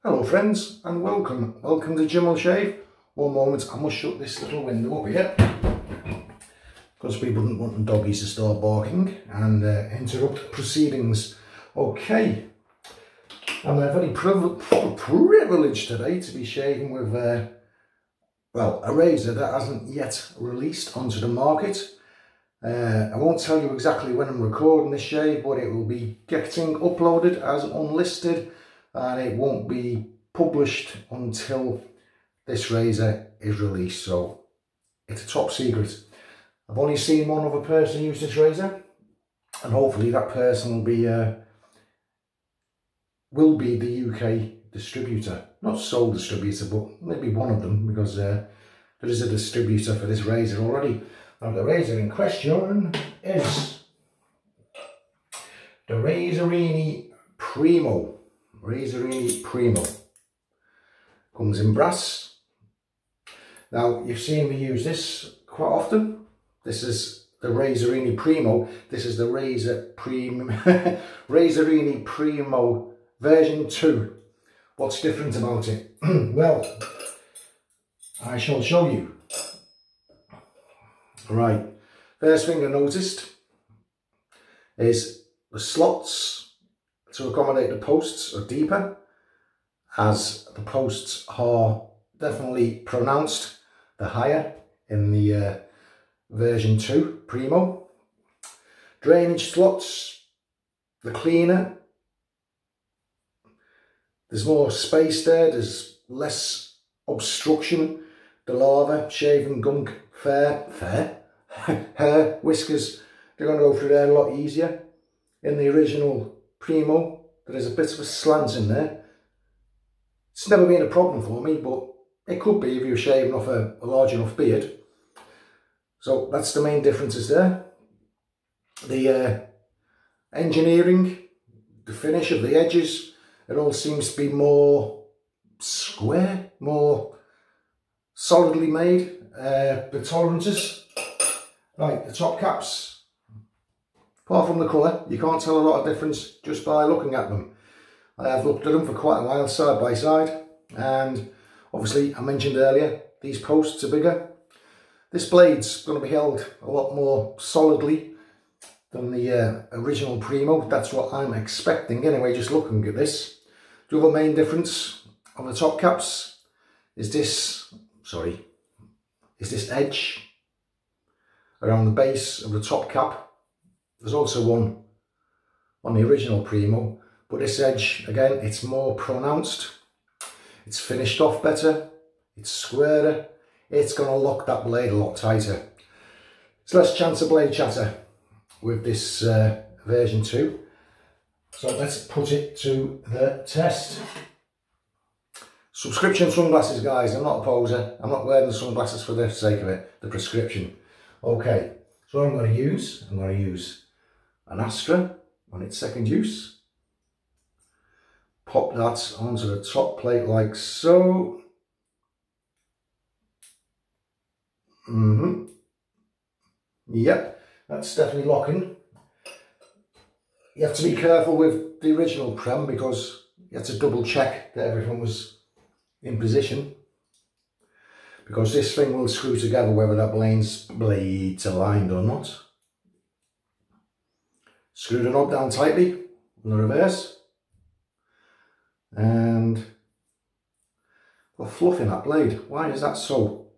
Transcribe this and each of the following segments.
Hello friends and welcome to Jim will Shave. One moment, I must shut this little window up here because people don't want the doggies to start barking and interrupt proceedings. Okay, I'm very privileged today to be shaving with well, a razor that hasn't yet released onto the market. I won't tell you exactly when I'm recording this shave, but it will be getting uploaded as unlisted and it won't be published until this razor is released, so it's a top secret. I've only seen one other person use this razor, and hopefully that person will be the UK distributor, not sole distributor, but maybe one of them, because there is a distributor for this razor already. Now the razor in question is the Razorine Primo. Razorine Primo. Comes in brass. Now you've seen me use this quite often. This is the Razorine Primo. This is the Razorine Primo version 2. What's different about it? Well, I shall show you. Right, first thing I noticed is the slots to accommodate the posts are deeper, as the posts are definitely pronounced the higher in the version 2 Primo. Drainage slots, the cleaner. There's more space there, there's less obstruction. The lather, shaving gunk, hair, whiskers, they're going to go through there a lot easier. In the original Primo, there is a bit of a slant in there. It's never been a problem for me, but it could be if you're shaving off a large enough beard. So that's the main differences there. The engineering, the finish of the edges, it all seems to be more square, more solidly made. The tolerances, right, the top caps, apart from the colour, you can't tell a lot of difference just by looking at them. I have looked at them for quite a while side by side, and obviously I mentioned earlier, these posts are bigger. This blade's going to be held a lot more solidly than the original Primo. That's what I'm expecting anyway, just looking at this. The other main difference on the top caps is this edge around the base of the top cap. There's also one on the original Primo, but this edge, again, it's more pronounced. It's finished off better. It's squarer. It's going to lock that blade a lot tighter. There's less chance of blade chatter with this version 2. So let's put it to the test. Subscription sunglasses, guys. I'm not a poser. I'm not wearing the sunglasses for the sake of it. The prescription. Okay, so what I'm going to use an Astra on its second use. Pop that onto the top plate like so. Yep, that's definitely locking. You have to be careful with the original Prem because you have to double check that everything was in position, because this thing will screw together whether that blade's aligned or not. Screw the knob down tightly on the reverse, and we're fluffing that blade. Why is that so?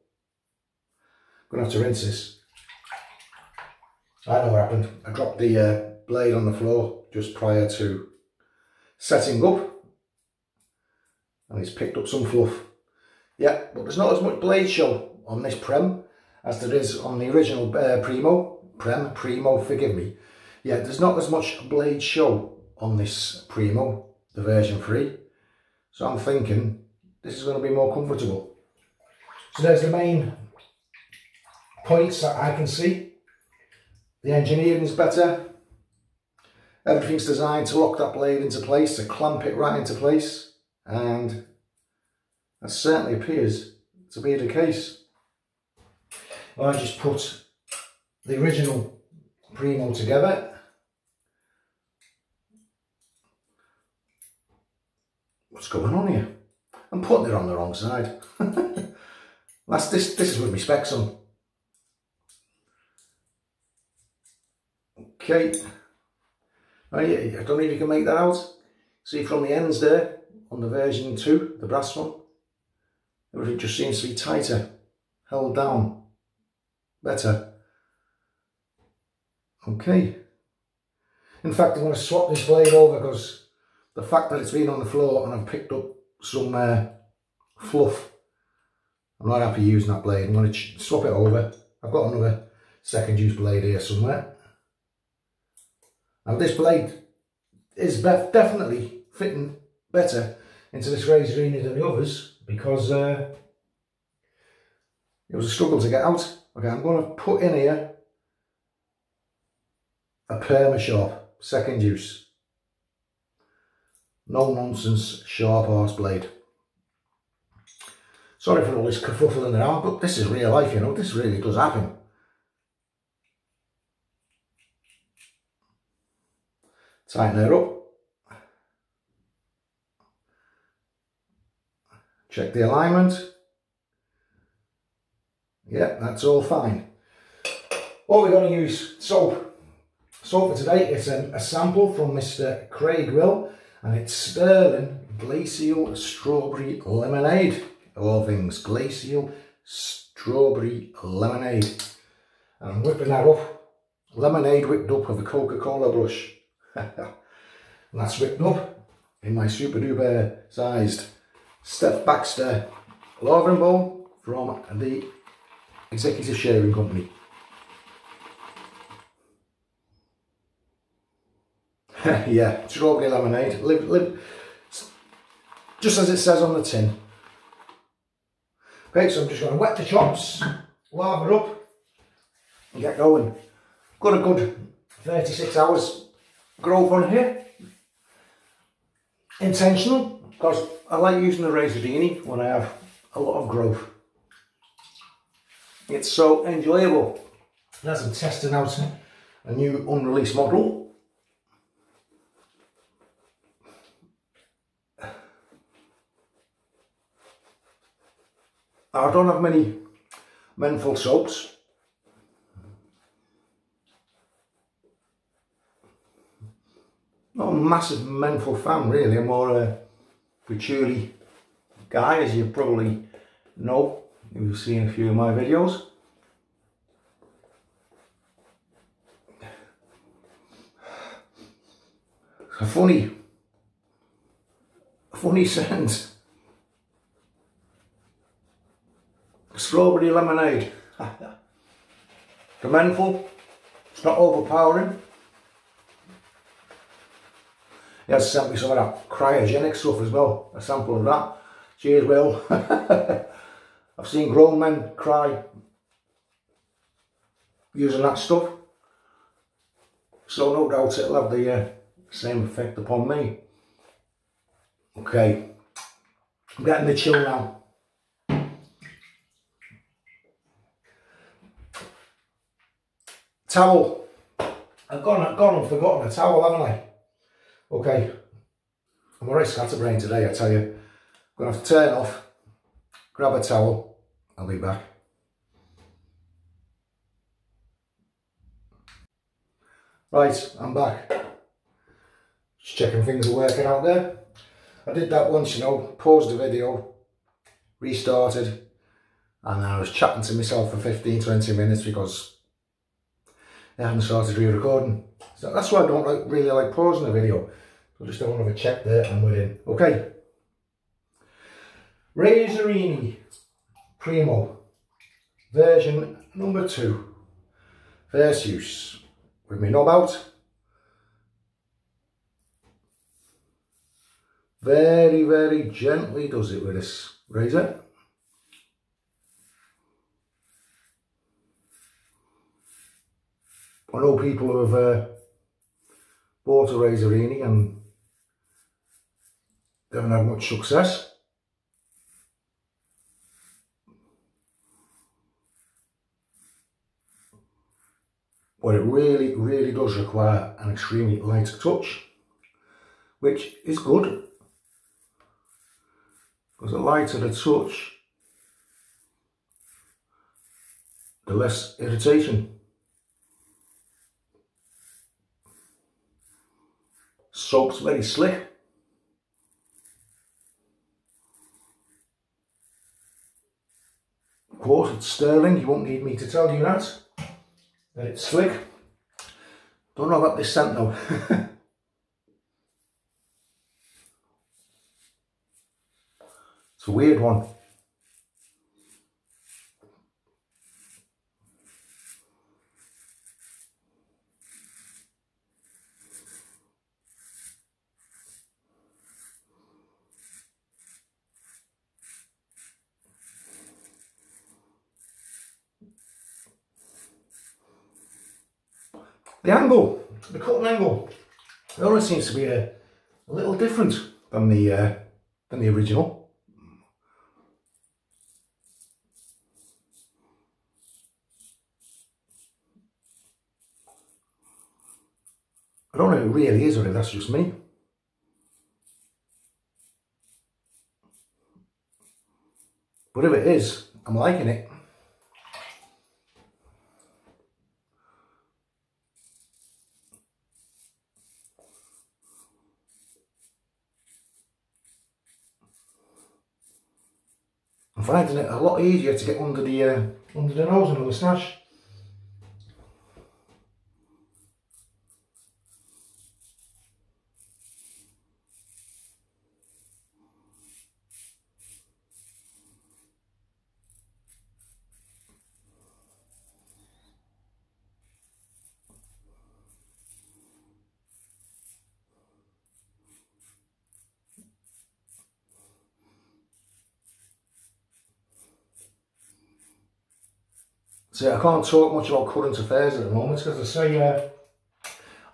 I'm going to have to rinse this. I know what happened. I dropped the blade on the floor just prior to setting up, and it's picked up some fluff. Yeah, but there's not as much blade show on this Prem as there is on the original Primo, forgive me. Yeah, there's not as much blade show on this Primo, the version 3. So I'm thinking this is going to be more comfortable. So there's the main points that I can see. The engineering is better. Everything's designed to lock that blade into place, to clamp it right into place. And that certainly appears to be the case. I just put the original Primo together. What's going on here? I'm putting it on the wrong side. This is with my specs on. Okay. Oh yeah, I don't know if you can make that out. See from the ends there, on the version 2, the brass one, everything just seems to be tighter, held down, better. Okay. In fact, I'm going to swap this blade over because the fact that it's been on the floor and I've picked up some fluff, I'm not happy using that blade. I'm going to swap it over. I've got another second use blade here somewhere. Now this blade is definitely fitting better into this Razorine than the others because it was a struggle to get out. Okay, I'm going to put in here a Perma Sharp, second use. No nonsense sharp arse blade. Sorry for all this kerfuffling around, but this is real life, you know, this really does happen. Tighten her up. Check the alignment. Yeah, that's all fine. What we're going to use, soap. So for today, it's a sample from Mr. Craig Will, and it's Stirling Glacial Strawberry Lemonade. All things Glacial Strawberry Lemonade. And I'm whipping that up. Lemonade whipped up with a Coca-Cola brush. And that's whipped up in my super duper sized Steph Baxter lavering bowl from the Executive Shaving Company. Yeah, strawberry lemonade, just as it says on the tin. Okay, so I'm just going to wet the chops, lather up and get going. Got a good 36 hours growth on here. Intentional, because I like using the Razorine when I have a lot of growth. It's so enjoyable. And as I'm testing out a new unreleased model, I don't have many menthol soaps. Not a massive menthol fan really, I'm more a patchouli guy, as you probably know if you've seen a few of my videos. A funny scent. Strawberry lemonade. The menthol, it's not overpowering. He has sent me some of that cryogenic stuff as well, a sample of that. Cheers, Will. I've seen grown men cry using that stuff, so no doubt it'll have the same effect upon me. Okay, I'm getting the chill now. Towel. I've gone and forgotten a towel, haven't I? Okay, I'm already scatterbrained today, I tell you. I'm going to have to turn off, grab a towel, I'll be back. Right, I'm back. Just checking things are working out there. I did that once, you know, paused the video, restarted, and I was chatting to myself for 15-20 minutes because I haven't started re-recording. So that's why I don't really like pausing the video. So just don't have a check there and we're in. Okay. Razorine Primo version number 2. First use. With my knob out. Very, very gently does it with this razor. I know people who have bought a Razorine and they haven't had much success. But it really, really does require an extremely light touch, which is good. Because the lighter the touch, the less irritation. Soap's very slick. Of course, it's Stirling, you won't need me to tell you that it's slick. Don't know about this scent though. It's a weird one. The angle, the cutting angle, it always seems to be a little different than the original. I don't know if it really is or if that's just me. But if it is, I'm liking it. I'm finding it a lot easier to get under the nose and the moustache. So I can't talk much about current affairs at the moment because I say I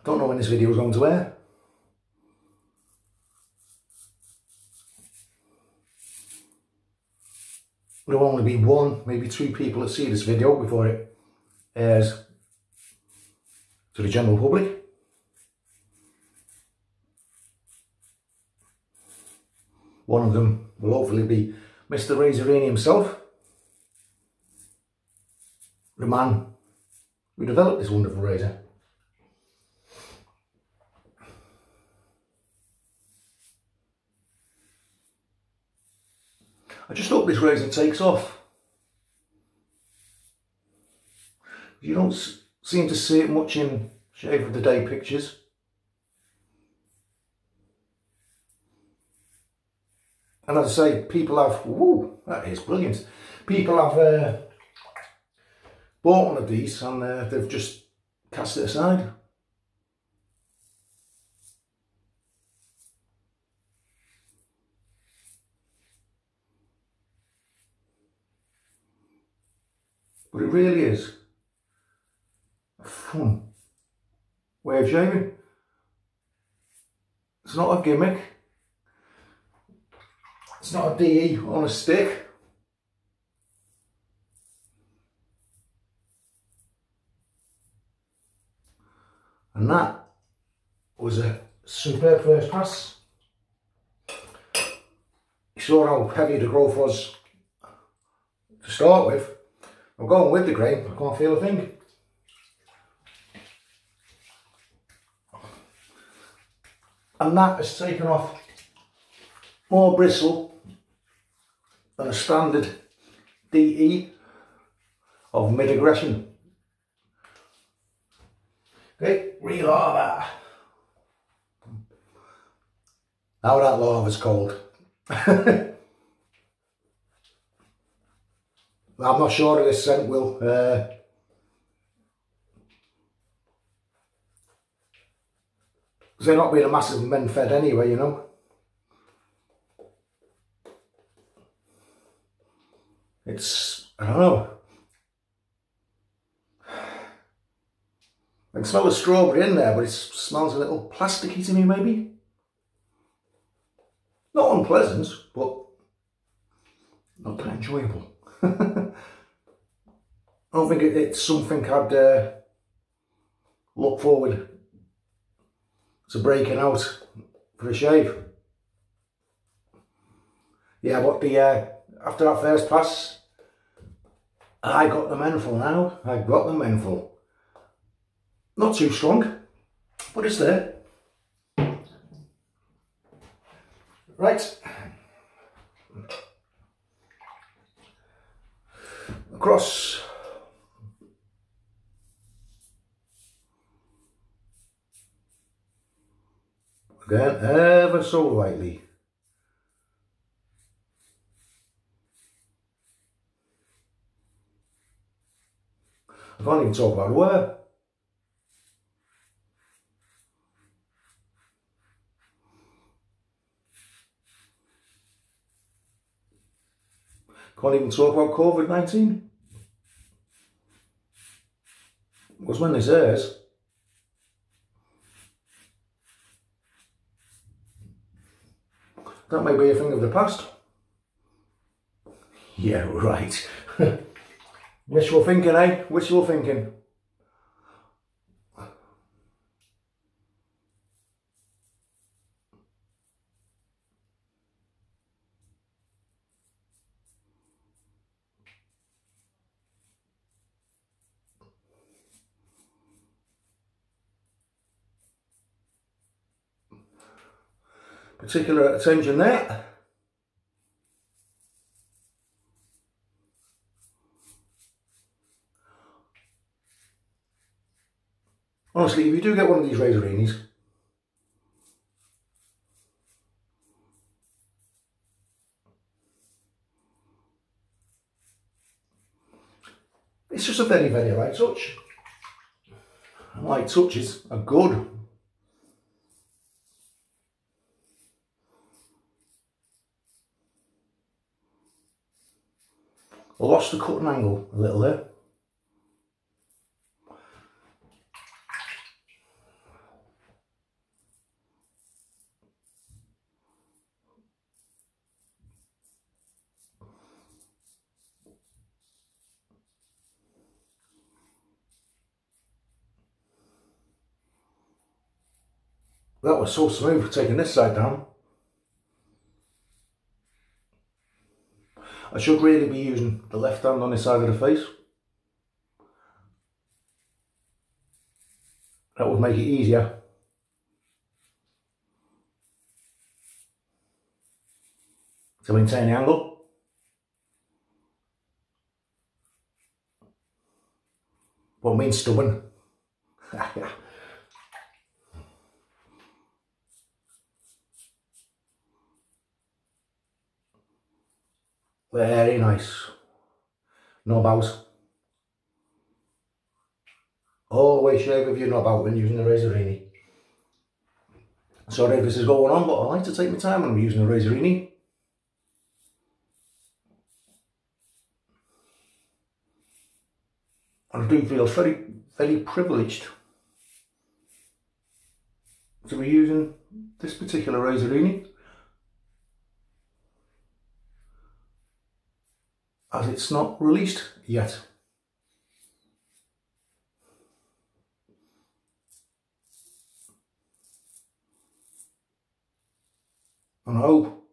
don't know when this video is going to air. There'll only be one, maybe two people that see this video before it airs to the general public. One of them will hopefully be Mr. Razorine himself, the man who developed this wonderful razor. I just hope this razor takes off. You don't seem to see it much in shave of the day pictures. And as I say, people have, woo, that is brilliant. People have bought one of these and they've just cast it aside. But it really is a fun way of shaving. It's not a gimmick. It's not a DE on a stick. And that was a superb first pass. You saw how heavy the growth was to start with. I'm going with the grain, I can't feel a thing. And that has taken off more bristle than a standard DE of mid-aggression. Okay, real lava. Now that lava's cold. I'm not sure if this scent will they're not being a massive men fed anyway, you know. It's, I don't know. I can smell the strawberry in there, but it smells a little plasticky to me, maybe. Not unpleasant, but not that enjoyable. I don't think it's something I'd look forward to breaking out for a shave. Yeah, but after that first pass, I got the menthol now. I got the menthol. Not too strong, but it's there. Right. Across. Again, ever so lightly. I can't even talk about where. Can't even talk about COVID-19. Because when this airs, that may be a thing of the past. Yeah, right. Wishful thinking, eh? Wishful thinking. Particular attention there. Honestly, if you do get one of these Razorinis, it's just a very, very light touch. And light touches are good. I lost the cutting angle a little there. That was so smooth taking this side down. I should really be using the left hand on this side of the face. That would make it easier. To maintain the angle. What means stubborn. Very nice. No bows. Always shave if you're not out when using the Razorini. Sorry if this is going on, but I like to take my time when I'm using the Razorini. And I do feel very, very privileged to be using this particular Razorini, as it's not released yet. And I hope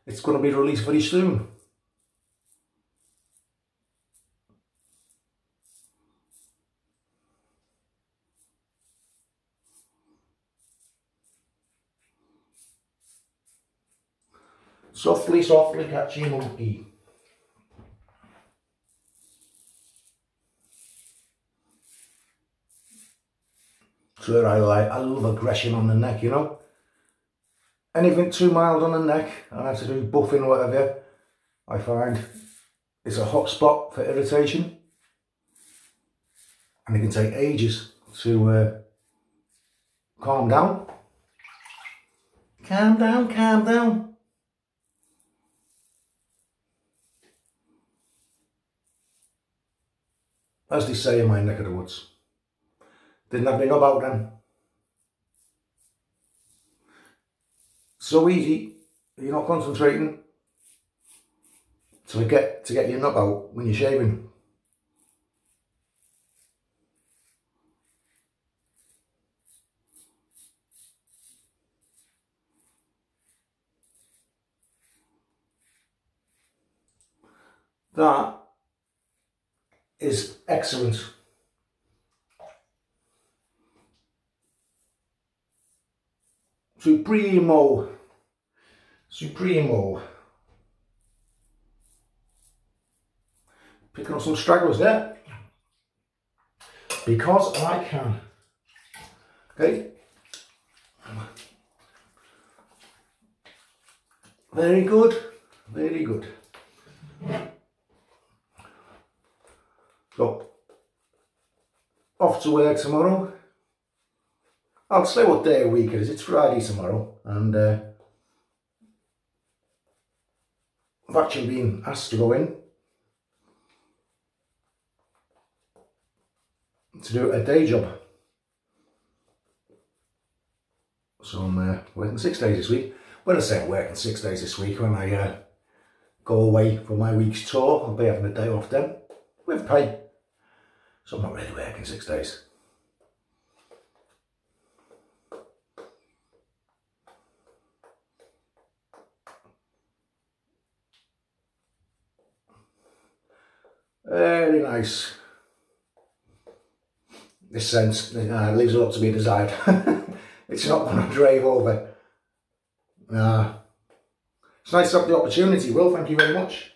it's going to be released very soon. Softly, softly, catchy monkey. So I love aggression on the neck, you know. Anything too mild on the neck, and I have to do buffing or whatever, I find it's a hot spot for irritation. And it can take ages to calm down. Calm down, calm down. As they say in my neck of the woods. Didn't have me knob out then. So easy, you're not concentrating to get your knob out when you're shaving. That is excellent. Supremo. Picking up some stragglers there. Because I can. Okay. Very good. Very good. So, off to work tomorrow. I'll say what day of the week it is. It's Friday tomorrow, and I've actually been asked to go in to do a day job. So I'm working 6 days this week. When I say I'm working 6 days this week, when I go away for my week's tour, I'll be having a day off then, with pay. So I'm not really working 6 days. Very nice. This scent leaves a lot to be desired. It's not one I drive over. It's nice to have the opportunity, Will, thank you very much.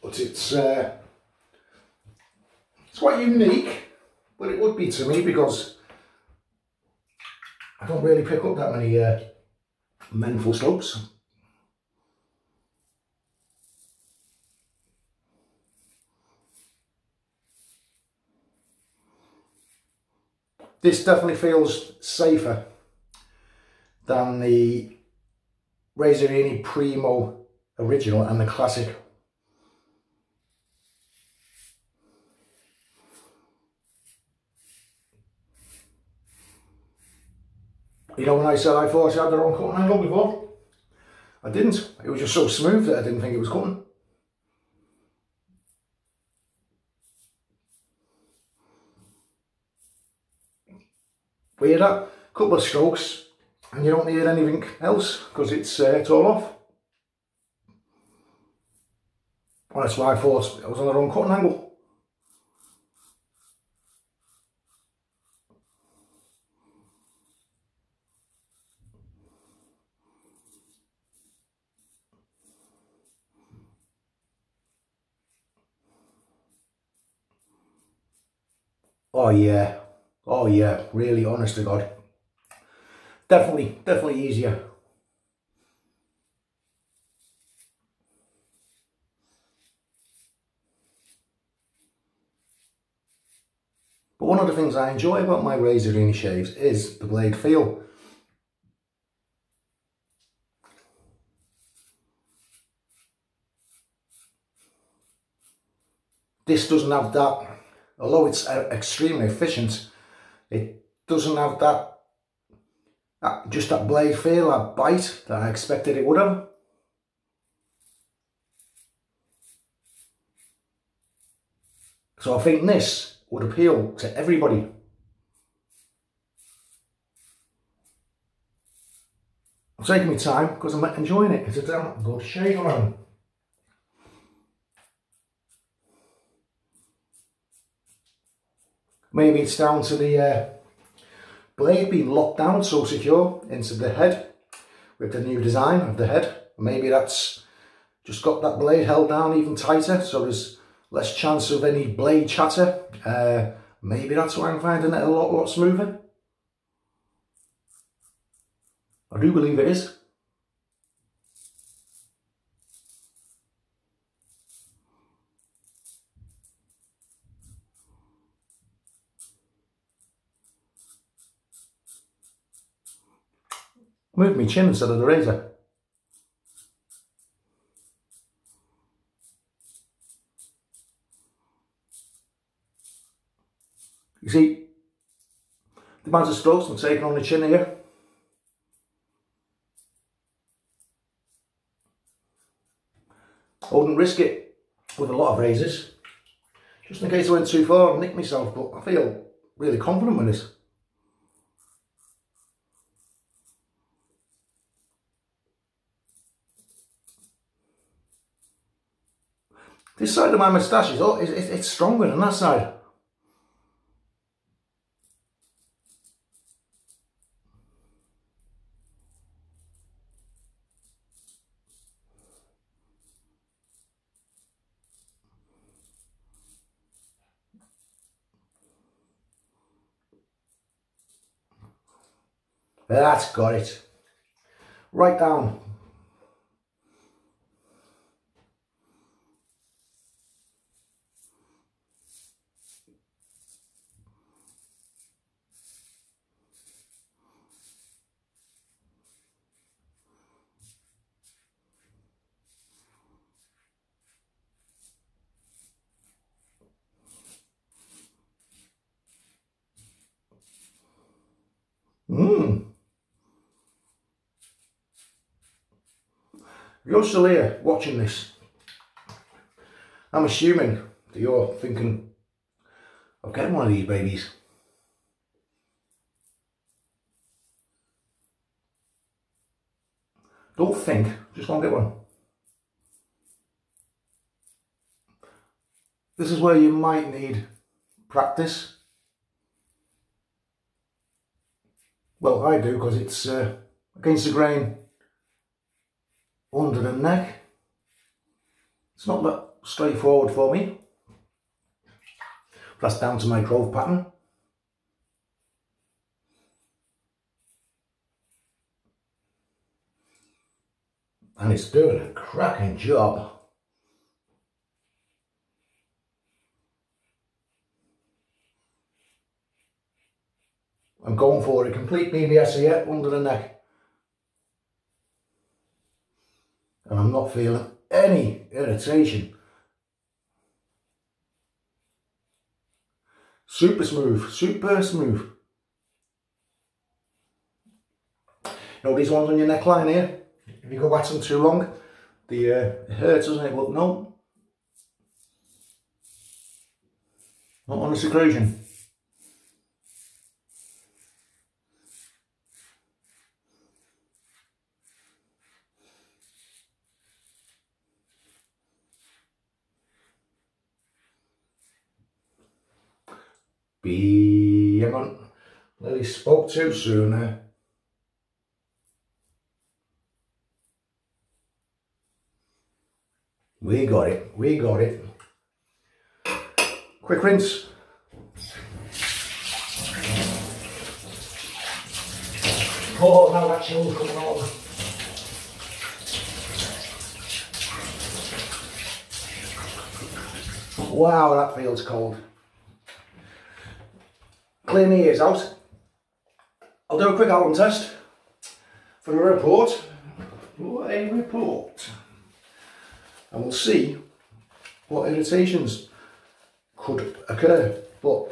But it's quite unique, but it would be to me because I don't really pick up that many menthol smokes. This definitely feels safer than the Razorine Primo original and the classic. You know, when I said I thought I had the wrong cutting angle before, I didn't. It was just so smooth that I didn't think it was cutting. Weird that. Couple of strokes and you don't need anything else because it's all off. Well, that's why I thought I was on the wrong cutting angle. Oh yeah, really, honest to God. Definitely easier. But one of the things I enjoy about my Razorine shaves is the blade feel. This doesn't have that, although it's extremely efficient, it doesn't have that, just that blade feel, that bite that I expected it would have. So I think this would appeal to everybody. I'm taking my time because I'm enjoying it. It's a damn good shave around. Maybe it's down to the blade being locked down so secure into the head with the new design of the head. Maybe that's just got that blade held down even tighter so there's less chance of any blade chatter. Maybe that's why I'm finding it a lot smoother. I do believe it is. Move my chin instead of the razor. You see, the amount of strokes I'm taking on the chin here. I wouldn't risk it with a lot of razors, just in case I went too far and nicked myself, but I feel really confident with this. This side of my moustache is it's stronger than that side. That's got it. Right down. If you're still here watching this, I'm assuming that you're thinking of getting one of these babies. Don't think, just go and get one. This is where you might need practice. Well, I do, because it's against the grain under the neck. It's not that straightforward for me. That's down to my growth pattern. And it's doing a cracking job. I'm going for a complete BBS here under the neck. And I'm not feeling any irritation. Super smooth, super smooth. You know these ones on your neckline here? If you go at them too long, it hurts, doesn't it? But no. Not on this occasion. Hang on, Lily spoke too soon there. We got it, we got it. Quick rinse. Oh, now that chill's coming on. Wow, that feels cold. Clean the ears out. I'll do a quick alum test for a report. And we'll see what irritations could occur. But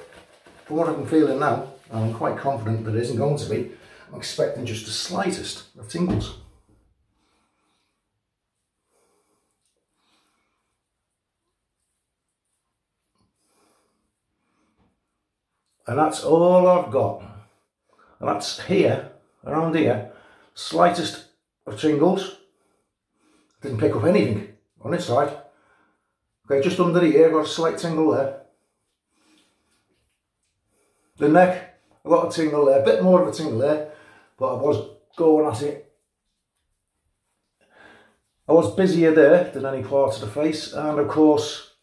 from what I'm feeling now, and I'm quite confident that it isn't going to be, I'm expecting just the slightest of tingles. And that's all I've got. And that's here, around here, slightest of tingles. Didn't pick up anything on this side. Okay, just under the ear, got a slight tingle there. The neck, a lot of tingle there, a bit more of a tingle there, but I was going at it. I was busier there than any part of the face, and of course,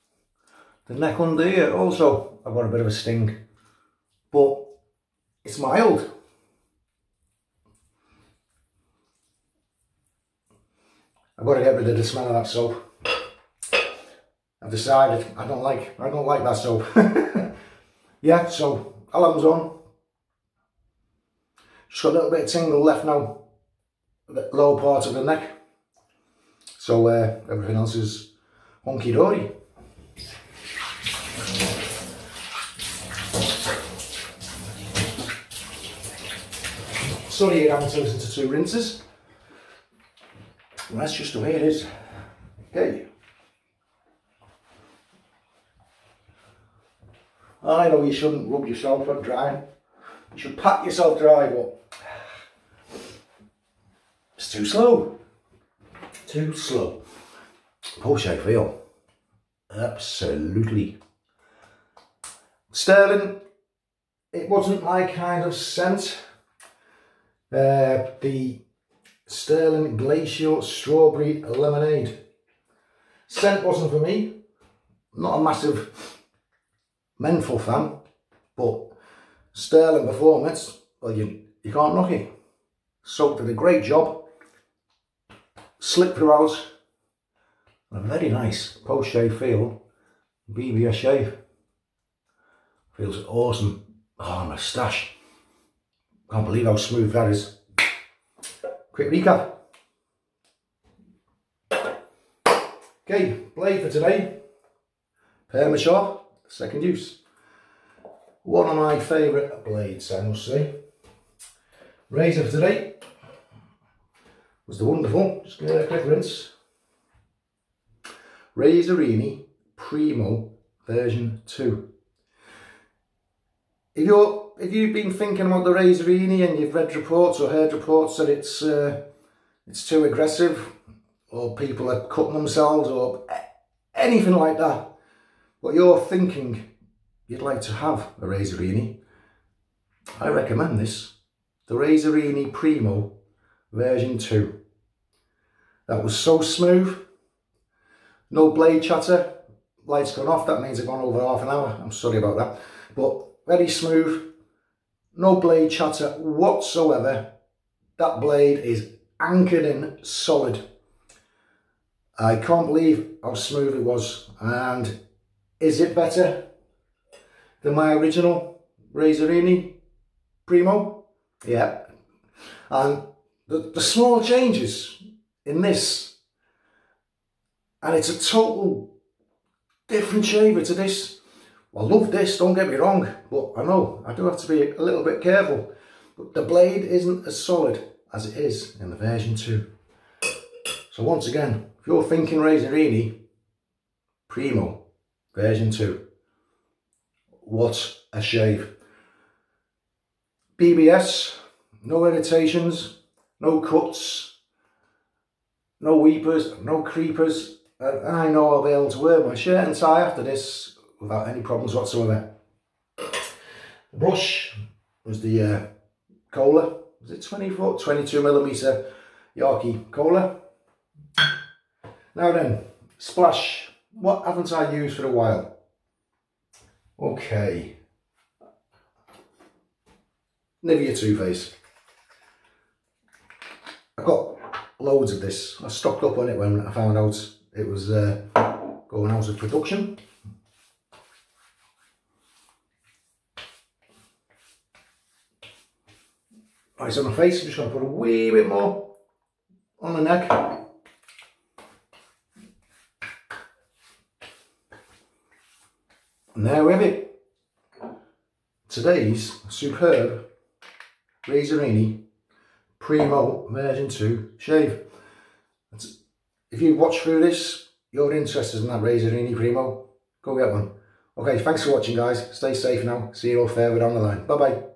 the neck under here also, I've got a bit of a sting. But it's mild. I've got to get rid of the smell of that soap. I've decided I don't like that soap. Yeah, so alarm's on. Just got a little bit of tingle left now, the lower part of the neck. So everything else is hunky dory. Sorry, you're having to listen to two rinses. Well, that's just the way it is. Okay. I know you shouldn't rub yourself on dry. You should pat yourself dry, but it's too slow. Too slow. How should I feel? Absolutely. Stirling, it wasn't my kind of scent. The Stirling Glacial Strawberry Lemonade scent wasn't for me. Not a massive menthol fan, but Stirling Performance, well, you can't knock it. Soap did a great job. Slip throughout. A very nice post-shave feel. BBS shave. Feels awesome. Oh, moustache. Can't believe how smooth that is. Quick recap. Okay, blade for today. Permasharp, second use. One of my favourite blades, I must say. Razor for today was the wonderful, just give it a quick rinse, Razorine Primo version 2. If you've been thinking about the Razorine and you've read reports or heard reports that it's too aggressive, or people are cutting themselves or anything like that, but you're thinking you'd like to have a Razorine, I recommend this, the Razorine Primo version 2. That was so smooth, no blade chatter. Light's gone off, that means I've gone over half an hour, I'm sorry about that, but very smooth, no blade chatter whatsoever. That blade is anchored in solid. I can't believe how smooth it was. And is it better than my original Razorine Primo? Yeah. And the small changes in this, and it's a total different shaver to this. I love this, don't get me wrong, but I know I do have to be a little bit careful. But the blade isn't as solid as it is in the version 2. So once again, if you're thinking Razorine Primo version 2, what a shave. BBS, no irritations, no cuts, no weepers, no creepers. And I know I'll be able to wear my shirt and tie after this without any problems whatsoever. The brush was the Kohler, was it 22mm Yorkie Kohler. Now then, splash. What haven't I used for a while? Okay. Nivea Too Faced. I've got loads of this. I stocked up on it when I found out it was going out of production. Right, on my face, I'm just going to put a wee bit more on the neck. And there we have it. Today's superb Razorine Primo version 2 shave. If you watch through this, you're interested in that Razorine Primo, go get one. Okay, thanks for watching guys. Stay safe now. See you all further down the line. Bye bye.